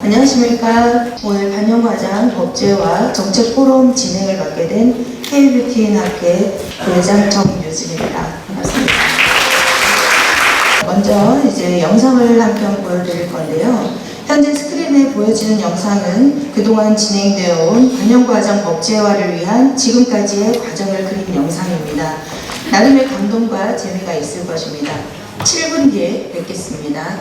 안녕하십니까. 오늘 반영과장 법제화 정책 포럼 진행을 맡게 된 K뷰티인학회 부회장 정유진입니다. 반갑습니다. 먼저 이제 영상을 한 편 보여드릴 건데요. 현재 스크린에 보여지는 영상은 그동안 진행되어 온 반영과장 법제화를 위한 지금까지의 과정을 그린 영상입니다. 나름의 감동과 재미가 있을 것입니다. 7분 뒤에 뵙겠습니다.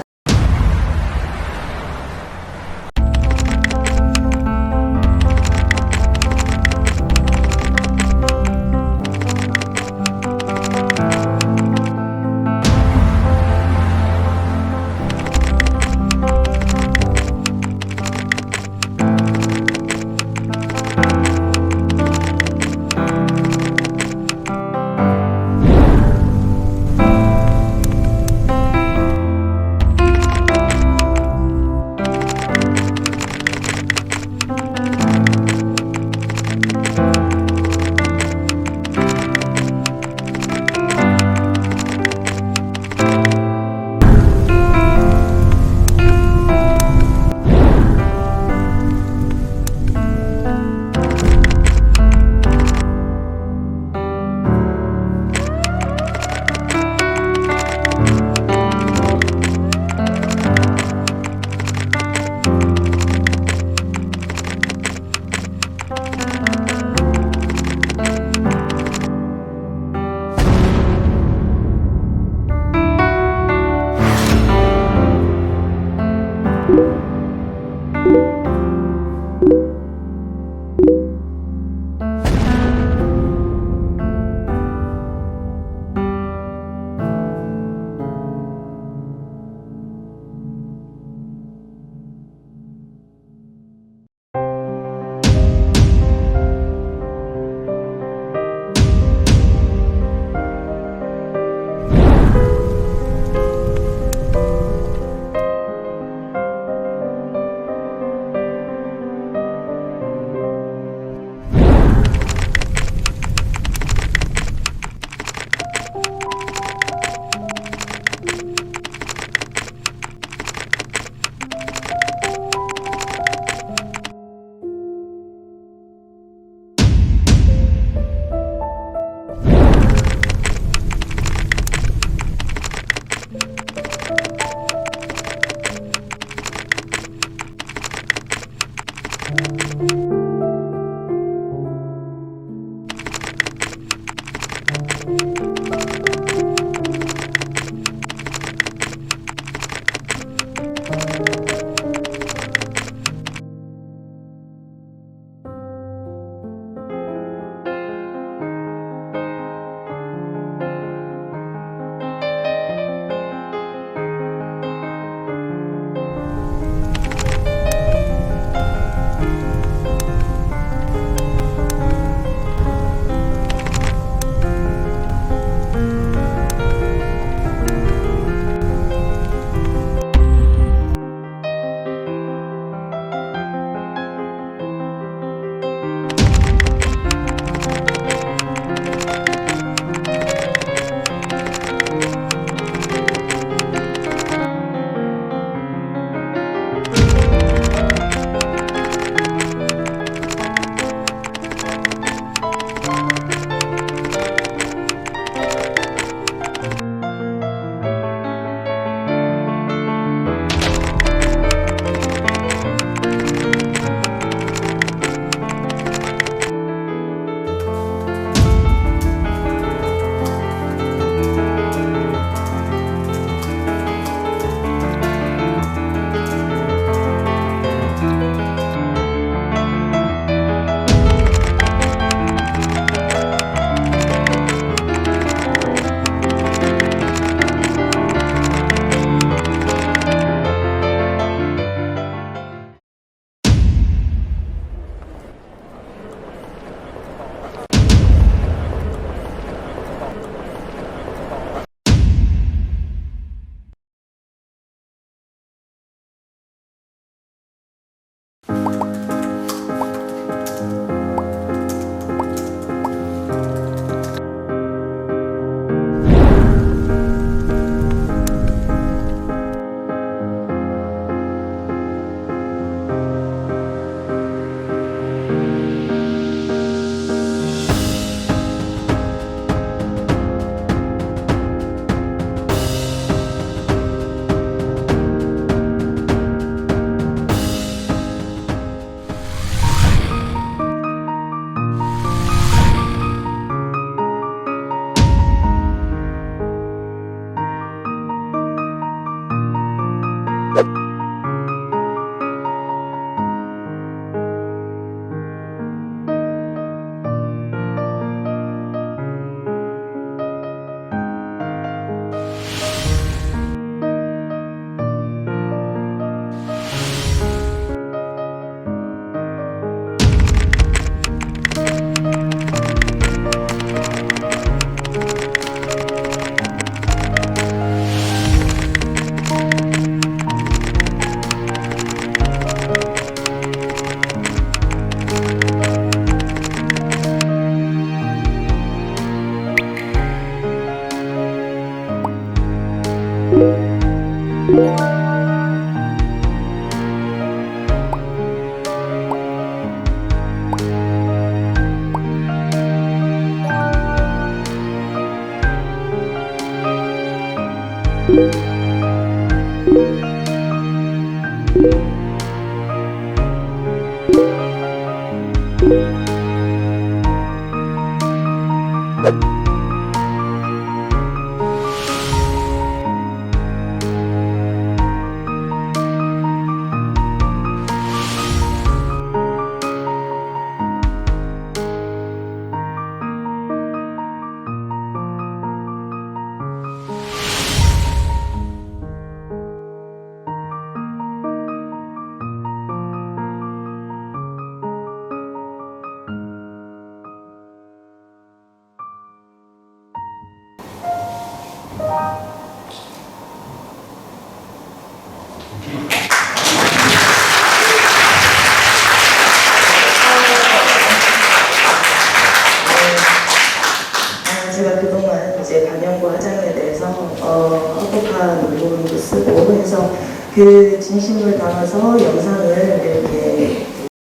제가 그동안 이제 반영구 화장에 대해서 합법한 부분도 쓰고 해서 그 진심을 담아서 영상을 이렇게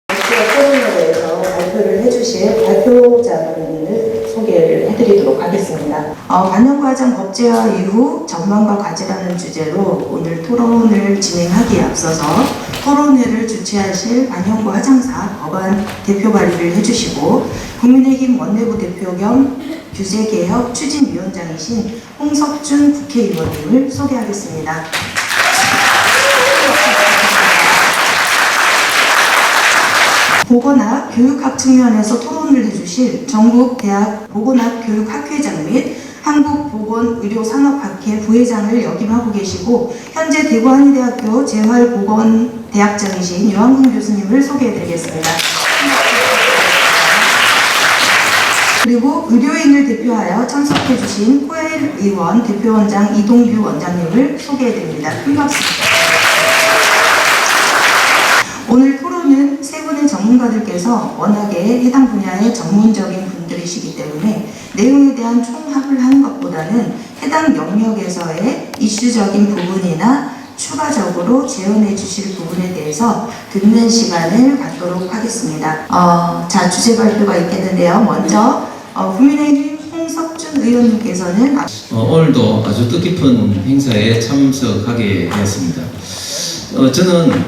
토론에 대해서 발표를 해주실 발표자분을 소개를 해드리도록 하겠습니다. 반영구 화장 법제화 이후 전망과 과제라는 주제로 오늘 토론을 진행하기에 앞서서 토론회를 주최하실 반영구 화장사 법안 대표 발의를 해주시고 국민의힘 원내부 대표 겸 규제개혁 추진위원장이신 홍석준 국회의원님을 소개하겠습니다. 보건학, 교육학 측면에서 토론을 해주실 전국대학 보건학 교육학회장 및 한국보건의료산업학회 부회장을 역임하고 계시고 현재 대구한의대학교 재활보건대학장이신 유한근 교수님을 소개해드리겠습니다. 그리고 의료인을 대표하여 참석해주신 코엘 의원 대표원장 이동규 원장님을 소개해드립니다. 반갑습니다. 오늘 토론은 세 분의 전문가들께서 워낙에 해당 분야의 전문적인 분들이시기 때문에 내용에 대한 총합을 하는 것보다는 해당 영역에서의 이슈적인 부분이나 추가적으로 제언해 주실 부분에 대해서 듣는 시간을 갖도록 하겠습니다. 자, 주제 발표가 있겠는데요. 먼저 국민의힘 홍석준 의원님께서는 오늘도 아주 뜻깊은 행사에 참석하게 되었습니다. 저는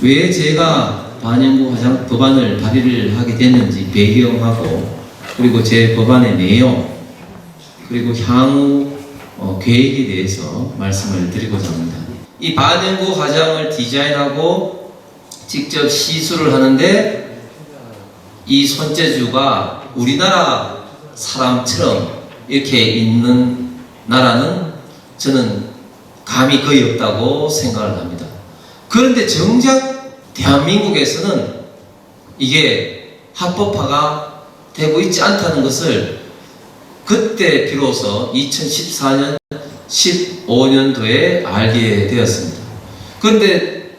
왜 제가 반영구 화장 법안을 발의를 하게 됐는지 배경하고 그리고 제 법안의 내용 그리고 향후 계획에 대해서 말씀을 드리고자 합니다. 이 반영구 화장을 디자인하고 직접 시술을 하는데 이 손재주가 우리나라 사람처럼 이렇게 있는 나라는 저는 감이 거의 없다고 생각을 합니다. 그런데 정작 대한민국에서는 이게 합법화가 되고 있지 않다는 것을 그때 비로소 2014년 15년도에 알게 되었습니다. 그런데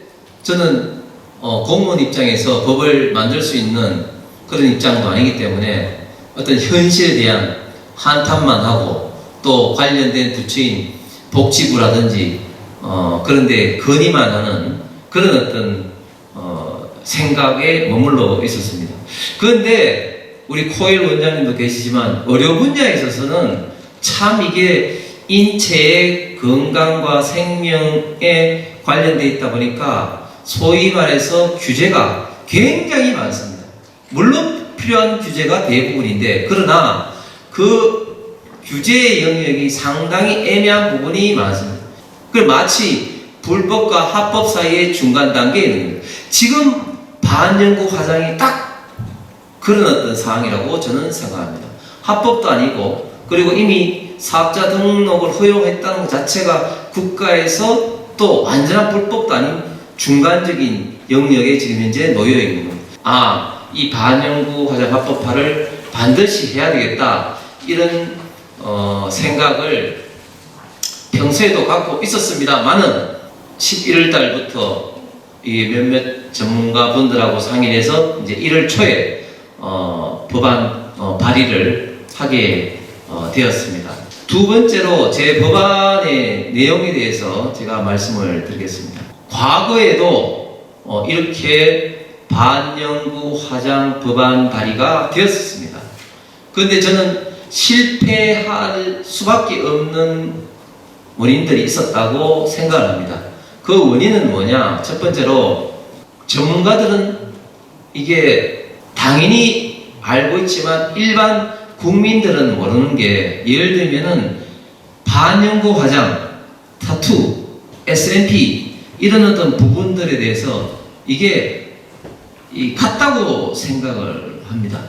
저는 공무원 입장에서 법을 만들 수 있는 그런 입장도 아니기 때문에 어떤 현실에 대한 한탄만 하고 또 관련된 부처인 복지부라든지 그런데 건의만 하는 그런 어떤 생각에 머물러 있었습니다. 그런데 우리 코엘 원장님도 계시지만 의료 분야에 있어서는 참 이게 인체의 건강과 생명에 관련되어 있다 보니까 소위 말해서 규제가 굉장히 많습니다. 물론 필요한 규제가 대부분인데 그러나 그 규제의 영역이 상당히 애매한 부분이 많습니다. 그 마치 불법과 합법 사이의 중간 단계에 있는 거예요. 지금 반영구 화장이 딱 그런 어떤 상황이라고 저는 생각합니다. 합법도 아니고 그리고 이미 사업자 등록을 허용했다는 것 자체가 국가에서 또 완전한 불법도 아닌 중간적인 영역에 지금 현재 놓여 있는 겁니다. 이 반영구 화장 합법화를 반드시 해야 되겠다 이런 생각을 평소에도 갖고 있었습니다만은 11월 달부터 이 몇몇 전문가 분들하고 상의해서 이제 1월 초에 법안 발의를 하게 되었습니다. 두 번째로 제 법안의 내용에 대해서 제가 말씀을 드리겠습니다. 과거에도 이렇게 반영구 화장 법안 발의가 되었습니다. 그런데 저는 실패할 수밖에 없는 원인들이 있었다고 생각을 합니다. 그 원인은 뭐냐? 첫 번째로 전문가들은 이게 당연히 알고 있지만 일반 국민들은 모르는 게, 예를 들면은 반영구 화장, 타투, SNP 이런 어떤 부분들에 대해서 이게 같다고 생각을 합니다.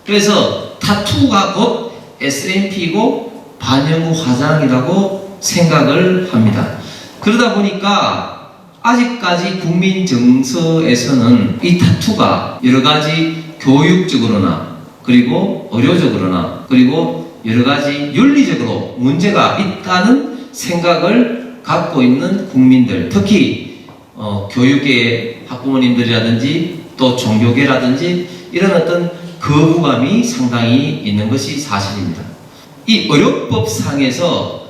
그래서 타투가 곧 SNP고 반영구 화장이라고 생각을 합니다. 그러다 보니까 아직까지 국민 정서에서는 이 타투가 여러 가지 교육적으로나 그리고 의료적으로나 그리고 여러 가지 윤리적으로 문제가 있다는 생각을 갖고 있는 국민들, 특히 교육계 학부모님들이라든지 또 종교계라든지 이런 어떤 거부감이 상당히 있는 것이 사실입니다. 이 의료법상에서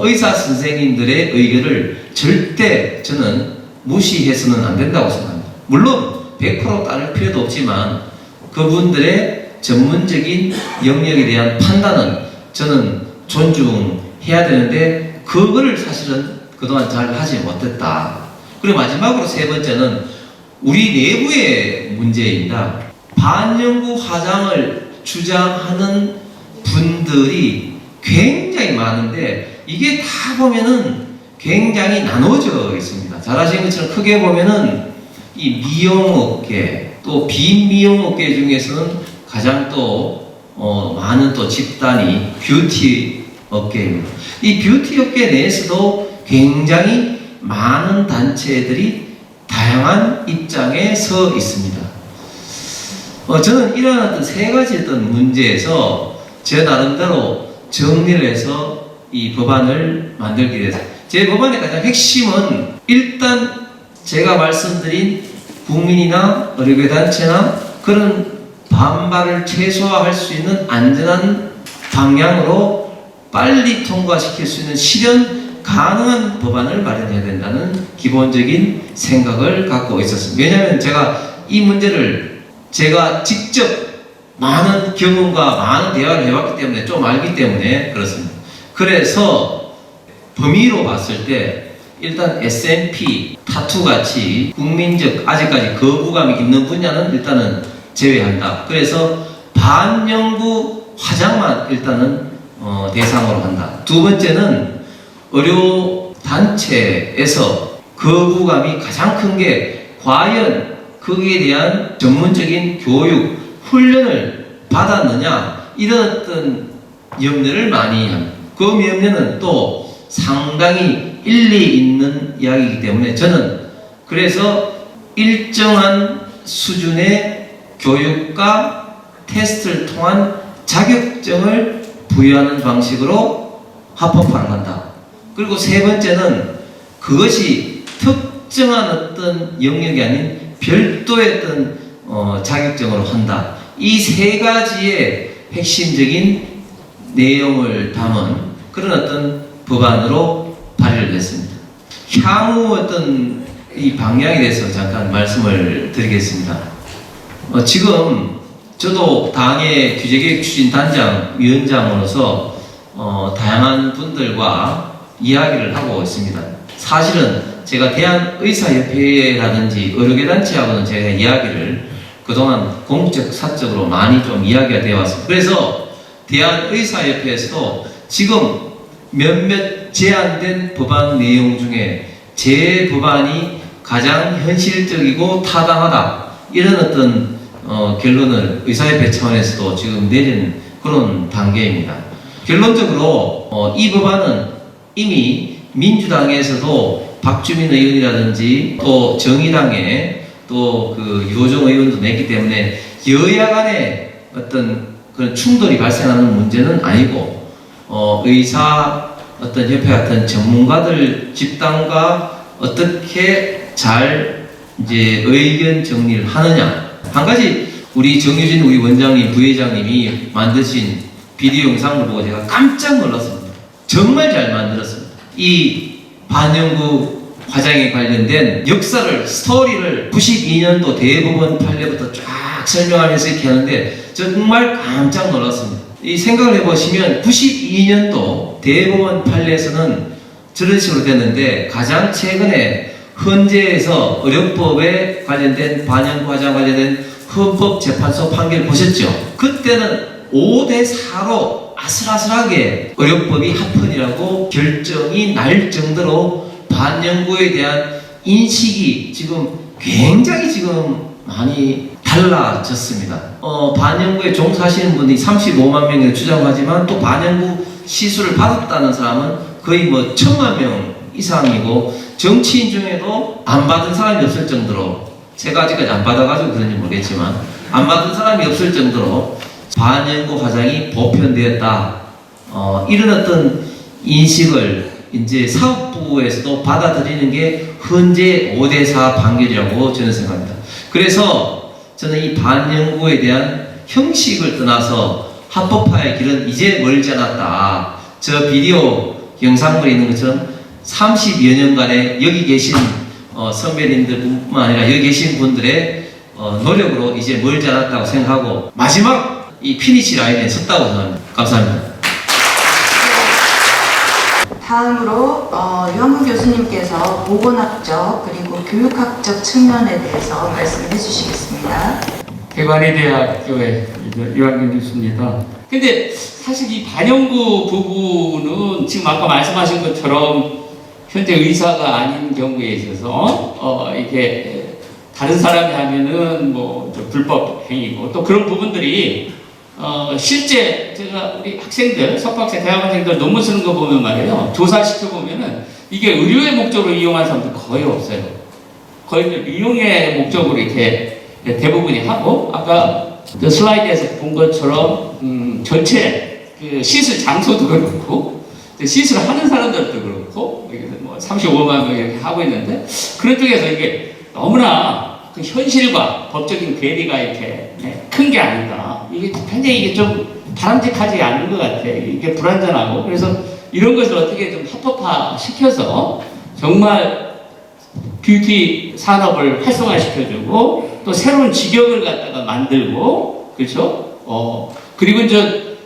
의사 선생님들의 의견을 절대 저는 무시해서는 안 된다고 생각합니다. 물론 100% 따를 필요도 없지만 그분들의 전문적인 영역에 대한 판단은 저는 존중해야 되는데 그거를 사실은 그동안 잘 하지 못했다. 그리고 마지막으로 세 번째는 우리 내부의 문제입니다. 반영구 화장을 주장하는 분들이 굉장히 많은데 이게 다 보면은 굉장히 나눠져 있습니다. 잘 아시는 것처럼 크게 보면은 이 미용업계 또 비미용업계 중에서는 가장 또 많은 또 집단이 뷰티 업계입니다. 이 뷰티 업계 내에서도 굉장히 많은 단체들이 다양한 입장에 서 있습니다. 저는 이러한 어떤 세 가지 어떤 문제에서 제 나름대로 정리를 해서 이 법안을 만들게 됐어요. 제 법안의 가장 핵심은 일단 제가 말씀드린 국민이나 의료계 단체나 그런 반발을 최소화할 수 있는 안전한 방향으로 빨리 통과시킬 수 있는 실현 가능한 법안을 마련해야 된다는 기본적인 생각을 갖고 있었습니다. 왜냐하면 제가 이 문제를 제가 직접 많은 경험과 많은 대화를 해봤기 때문에 좀 알기 때문에 그렇습니다. 그래서 범위로 봤을 때 일단 SNP, 타투 같이 국민적 아직까지 거부감이 있는 분야는 일단은 제외한다. 그래서 반영구 화장만 일단은 대상으로 한다. 두 번째는 의료 단체에서 거부감이 가장 큰 게 과연 거기에 대한 전문적인 교육, 훈련을 받았느냐 이런 어떤 염려를 많이 합니다. 그 염려는 또 상당히 일리 있는 이야기이기 때문에 저는 그래서 일정한 수준의 교육과 테스트를 통한 자격증을 부여하는 방식으로 합법화를 한다. 그리고 세 번째는 그것이 특정한 어떤 영역이 아닌 별도의 어떤 자격증으로 한다. 이 세 가지의 핵심적인 내용을 담은 그런 어떤 법안으로 발의를 했습니다. 향후 어떤 이 방향에 대해서 잠깐 말씀을 드리겠습니다. 지금 저도 당의 규제개혁 추진단장 위원장으로서 다양한 분들과 이야기를 하고 있습니다. 사실은 제가 대한의사협회라든지 의료계 단체하고는 제가 이야기를 그동안 공적, 사적으로 많이 좀 이야기가 되어 왔습니다. 그래서 대한의사협회에서도 지금 몇몇 제안된 법안 내용 중에 제 법안이 가장 현실적이고 타당하다 이런 어떤 결론을 의사협회 차원에서도 지금 내린 그런 단계입니다. 결론적으로 이 법안은 이미 민주당에서도 박주민 의원이라든지 또 정의당에 또 그 유호정 의원도 냈기 때문에 여야 간에 어떤 그런 충돌이 발생하는 문제는 아니고 의사 어떤 협회 같은 전문가들 집단과 어떻게 잘 이제 의견 정리를 하느냐. 한 가지 우리 정유진 우리 원장님, 부회장님이 만드신 비디오 영상을 보고 제가 깜짝 놀랐습니다. 정말 잘 만들었습니다. 이 반영구 화장에 관련된 역사를, 스토리를 92년도 대법원 판례부터 쫙 설명하면서 이렇게 하는데 정말 깜짝 놀랐습니다. 이 생각을 해보시면 92년도 대법원 판례에서는 저런 식으로 됐는데 가장 최근에 헌재에서 의료법에 관련된 반영구 화장 관련된 헌법재판소 판결 보셨죠? 그때는 5대4로 아슬아슬하게 의료법이 합헌이라고 결정이 날 정도로 반영구에 대한 인식이 지금 굉장히 지금 많이 달라졌습니다. 반영구에 종사하시는 분이 35만 명을 주장하지만 또 반영구 시술을 받았다는 사람은 거의 뭐 1000만 명 이상이고 정치인 중에도 안 받은 사람이 없을 정도로 제가 아직까지 안 받아가지고 그런지 모르겠지만 안 받은 사람이 없을 정도로 반영구 화장이 보편되었다. 이런 어떤 인식을 이제 사업부에서도 받아들이는 게 현재 5대4 판결이라고 저는 생각합니다. 그래서 저는 이 반영구에 대한 형식을 떠나서 합법화의 길은 이제 멀지 않았다. 저 비디오 영상물에 있는 것처럼 30여 년간의 여기 계신 선배님들뿐만 아니라 여기 계신 분들의 노력으로 이제 멀지 않았다고 생각하고 마지막 이 피니시 라인에 섰다고 생각합니다. 감사합니다. 다음으로 유한근 교수님께서 보건학적 그리고 교육학적 측면에 대해서 말씀을 해주시겠습니다. 대관의대학교의 유한근 교수입니다. 근데 사실 이 반영구 부분은 지금 아까 말씀하신 것처럼 현재 의사가 아닌 경우에 있어서 이게 다른 사람이 하면은 뭐 불법 행위고 또 그런 부분들이 실제 제가 우리 학생들, 석박사 대학원생들 논문 쓰는 거 보면 말이에요. 조사시켜 보면은 이게 의료의 목적으로 이용한 사람들 거의 없어요. 거의 이용의 목적으로 이렇게 대부분이 하고 아까 그 슬라이드에서 본 것처럼 전체 그 시술 장소도 그렇고 시술을 하는 사람들도 그렇고 뭐 35만 명 이렇게 하고 있는데 그런 쪽에서 이게 너무나 그 현실과 법적인 괴리가 이렇게 큰 게 아닌가. 이게 굉장히 이게 좀 바람직하지 않은 것 같아. 이게 불안전하고 그래서 이런 것을 어떻게 좀 합법화 시켜서 정말 뷰티 산업을 활성화시켜주고 또 새로운 직역을 갖다가 만들고 그렇죠? 그리고 이제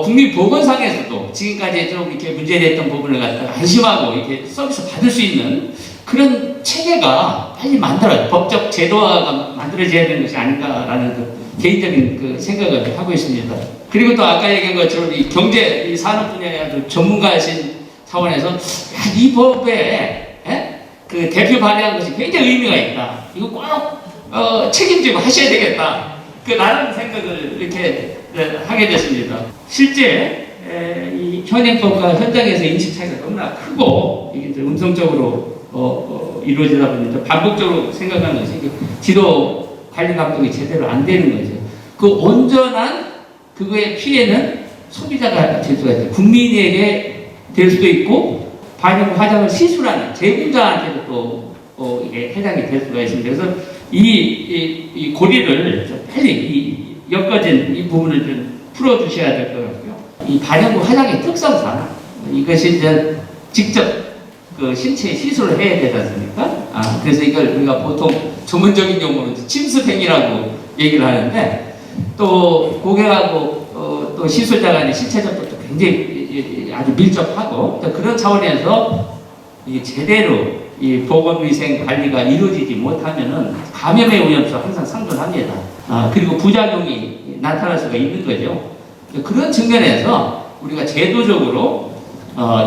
국민보건상에서도 지금까지 좀 이렇게 문제됐던 부분을 갖다가 안심하고 이렇게 서비스 받을 수 있는 그런 체계가 빨리 만들어요. 법적 제도화가 만들어져야 되는 것이 아닌가라는 그 개인적인 그 생각을 하고 있습니다. 그리고 또 아까 얘기한 것처럼 이 경제, 이 산업 분야의 아주 전문가이신 차원에서 이 법에 그 대표 발의한 것이 굉장히 의미가 있다. 이거 꼭 책임지고 하셔야 되겠다. 라는 생각을 이렇게 하게 됐습니다. 실제 이 현행법과 현장에서 인식 차이가 너무나 크고 이게 이제 음성적으로 이루어지다 보니까 반복적으로 생각하는 것이 지도 관리 감독이 제대로 안 되는 거죠. 그 온전한 그거의 피해는 소비자가 될 수가 있어요. 국민에게 될 수도 있고 반영 화장을 시술하는 제공자한테도 또 이게 해당이 될 수가 있습니다. 그래서 이 고리를 좀 빨리 엮어진 이 부분을 좀 풀어주셔야 될 것 같고요. 이 반영구 화장의 특성상 이것이 이제 직접 그 신체에 시술을 해야 되지 않습니까? 그래서 이걸 우리가 보통 전문적인 용어로 침습행위라고 얘기를 하는데 또 고객하고 또 시술자 간의 신체 접촉도 굉장히 아주 밀접하고 또 그런 차원에서 이게 제대로 이 보건위생 관리가 이루어지지 못하면은 감염의 위험수가 항상 상존합니다. 그리고 부작용이 나타날 수가 있는 거죠. 그런 측면에서 우리가 제도적으로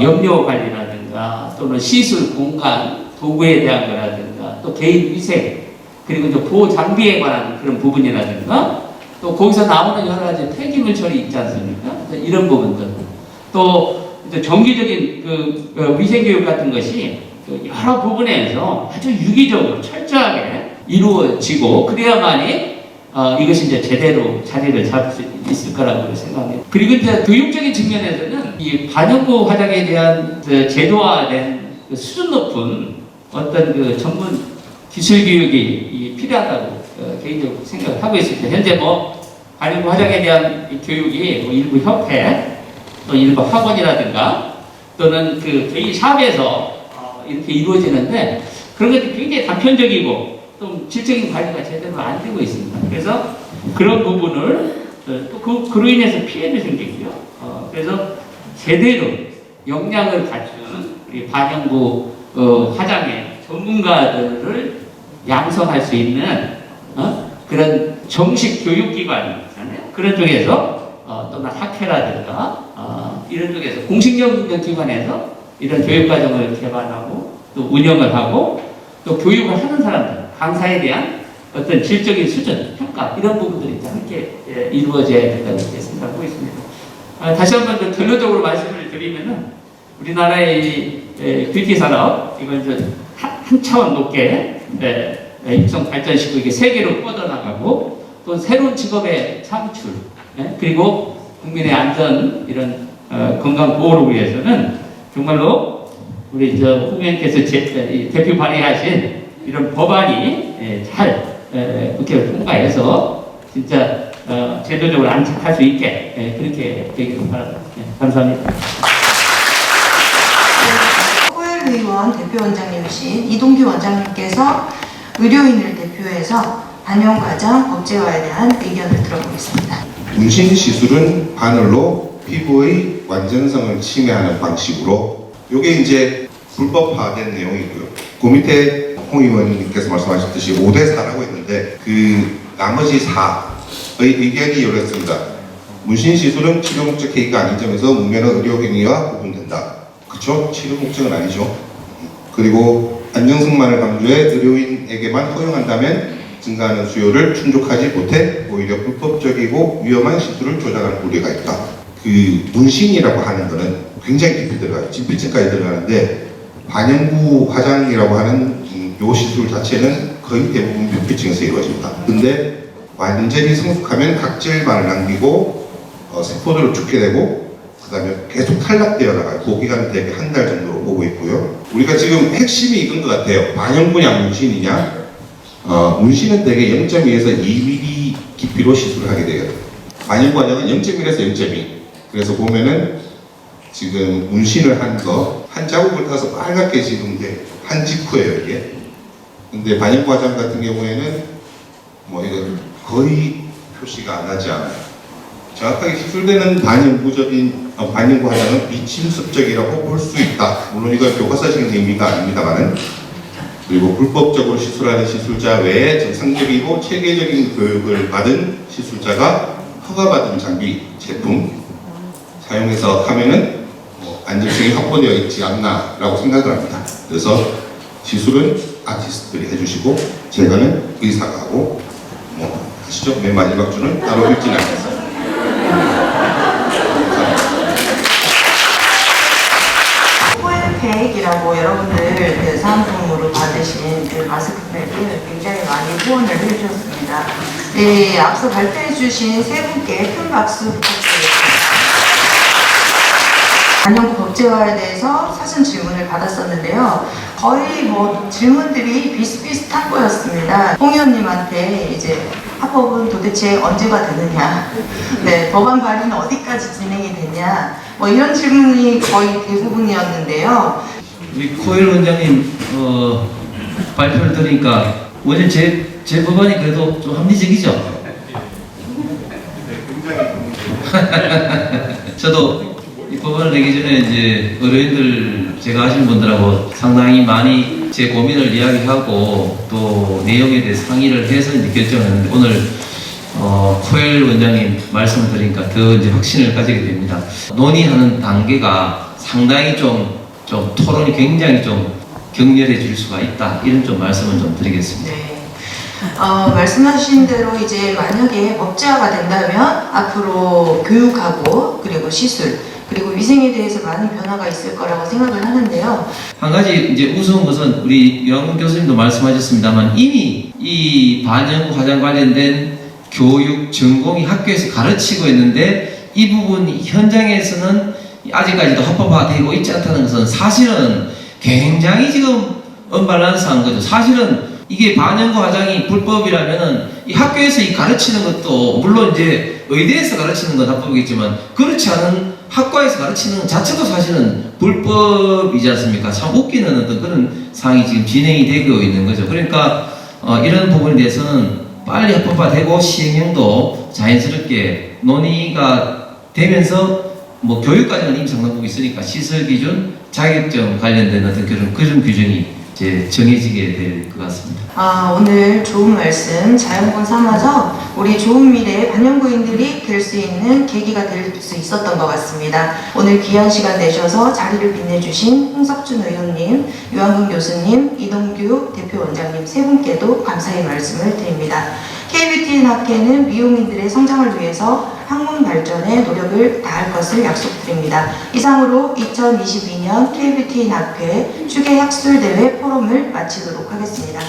염료 관리라든가 또는 시술 공간 도구에 대한 거라든가 또 개인 위생 그리고 또 보호 장비에 관한 그런 부분이라든가 또 거기서 나오는 여러 가지 폐기물 처리 있지 않습니까? 이런 부분들 또 정기적인 그 위생교육 같은 것이 여러 부분에서 아주 유기적으로 철저하게 이루어지고 그래야만이 이것이 이제 제대로 자리를 잡을 수 있을 거라고 생각합니다. 그리고 이제 교육적인 측면에서는 이 반영구 화장에 대한 그 제도화된 그 수준 높은 어떤 그 전문 기술 교육이 필요하다고 개인적으로 생각을 하고 있습니다. 현재 뭐 반영구 화장에 대한 교육이 뭐 일부 협회 또 일부 학원이라든가 또는 그 개인 샵에서 이렇게 이루어지는데 그런 것들이 굉장히 단편적이고 좀 질적인 관리가 제대로 안 되고 있습니다. 그래서 그런 부분을 또 그로 인해서 피해도 생기고요. 그래서 제대로 역량을 갖춘 우리 반영구 화장의 전문가들을 양성할 수 있는 그런 정식 교육기관이잖아요. 그런 쪽에서 또는 학회라든가 이런 쪽에서 공식적인 기관에서 이런 교육과정을 개발하고 또 운영을 하고 또 교육을 하는 사람들, 강사에 대한 어떤 질적인 수준, 평가 이런 부분들이 이제 함께 이루어져야 된다고 이렇게 생각하고 있습니다. 다시 한번 좀 결론적으로 말씀을 드리면은 우리나라의 뷰티 산업 이걸 이제 한 차원 높게 육성 발전시키고 이게 세계로 뻗어나가고 또 새로운 직업의 창출 그리고 국민의 안전 이런 건강 보호를 위해서는 정말로 우리 후보님께서 대표 발의하신 이런 법안이 잘 국회를 통과해서 진짜 제도적으로 안착할 수 있게 그렇게 되기를 바랍니다. 감사합니다. 코엘 의원 대표원장님이신 이동규 원장님께서 의료인을 대표해서 반영과정 법제화에 대한 의견을 들어보겠습니다. 문신 시술은 바늘로 피부의 완전성을 침해하는 방식으로 이게 이제 불법화된 내용이고요. 그 밑에 홍 의원님께서 말씀하셨듯이 5대4라고 했는데 그 나머지 4의 의견이 이렇습니다. 문신 시술은 치료 목적 행위가 아닌 점에서 무면허 의료 행위와 구분된다. 그렇죠? 치료 목적은 아니죠. 그리고 안정성만을 강조해 의료인에게만 허용한다면 증가하는 수요를 충족하지 못해 오히려 불법적이고 위험한 시술을 조장할 우려가 있다. 그 문신이라고 하는 거는 굉장히 깊이 들어가요. 진피층까지 들어가는데 반영구 화장이라고 하는 요 시술 자체는 거의 대부분 표피층에서 이루어집니다. 근데 완전히 성숙하면 각질만을 남기고 세포들을 죽게 되고 그 다음에 계속 탈락되어 나가요. 그 기간은 대개 한 달 정도로 보고 있고요. 우리가 지금 핵심이 이건 것 같아요. 반영구냐 문신이냐. 문신은 대개 0.2에서 2mm 깊이로 시술을 하게 돼요. 반영구 화장은 0.1에서 0.2. 그래서 보면은 지금 문신을 한 거 한 자국을 타서 빨갛게 지금 게 한 직후예요 이게. 근데 반영구 화장 같은 경우에는 뭐 이거 거의 표시가 안 하지 않아요. 정확하게 시술되는 반영구적인 반영구 화장은 비침습적이라고 볼 수 있다. 물론 이건 교과서적인 의미가 아닙니다만은. 그리고 불법적으로 시술하는 시술자 외에 정상적이고 체계적인 교육을 받은 시술자가 허가받은 장비, 제품 사용해서 하면은 안전성이 확보되어 있지 않나라고 생각을 합니다. 그래서 시술은 아티스트들이 해주시고 제가는 의사가 하고 아시죠? 맨 마지막 줄은 따로 읽지는 않겠습니다. 코엘팩이라고 여러분들 그 사은품으로 받으신 그 마스크팩을 굉장히 많이 후원을 해주셨습니다. 네, 앞서 발표해주신 세 분께 큰 박수 부탁드리겠습니다. 반영구 법제화에 대해서 사전 질문을 받았었는데요. 거의 뭐 질문들이 비슷비슷한 거였습니다. 홍 의원님한테 이제 합법은 도대체 언제가 되느냐, 네, 법안 발의는 어디까지 진행이 되냐, 뭐 이런 질문이 거의 대부분이었는데요. 우리 코엘 원장님 발표를 들으니까 원래 제 법안이 그래도 좀 합리적이죠? 저도 이 법안을 내기 전에 이제 의료인들 제가 아시는 분들하고 상당히 많이 제 고민을 이야기하고 또 내용에 대해 상의를 해서 이제 결정했는데 오늘 코엘 원장님 말씀을 드리니까 더 이제 확신을 가지게 됩니다. 논의하는 단계가 상당히 좀 토론이 굉장히 좀 격렬해질 수가 있다. 이런 좀 말씀을 좀 드리겠습니다. 네. 말씀하신 대로 이제 만약에 법제화가 된다면 앞으로 교육하고 그리고 시술 그리고 위생에 대해서 많은 변화가 있을 거라고 생각을 하는데요. 한 가지 이제 우스운 것은 우리 영 교수님도 말씀하셨습니다만 이미 이 반영구 화장 관련된 교육 전공이 학교에서 가르치고 있는데 이 부분 현장에서는 아직까지도 합법화되고 있지 않다는 것은 사실은 굉장히 지금 언밸런스한 거죠. 사실은 이게 반영구 화장이 불법이라면은 이 학교에서 이 가르치는 것도 물론 이제 의대에서 가르치는 건 합법이겠지만 그렇지 않은 학과에서 가르치는 것 자체도 사실은 불법이지 않습니까? 참 웃기는 어떤 그런 상황이 지금 진행이 되고 있는 거죠. 그러니까 이런 부분에 대해서는 빨리 합법화되고 시행령도 자연스럽게 논의가 되면서 뭐 교육과정은 이미 상당 부분 있으니까 시설 기준, 자격증 관련된 어떤 그런 규정이 이제 정해지게 될 것 같습니다. 오늘 좋은 말씀 자연분 삼아서 우리 좋은 미래 반영구인들이 될 수 있는 계기가 될 수 있었던 것 같습니다. 오늘 귀한 시간 내셔서 자리를 빛내주신 홍석준 의원님, 유한근 교수님, 이동규 대표원장님 세 분께도 감사의 말씀을 드립니다. KBTN 학회는 미용인들의 성장을 위해서 학문 발전에 노력을 다할 것을 약속드립니다. 이상으로 2022년 KBTN 학회 추계학술대회 포럼을 마치도록 하겠습니다.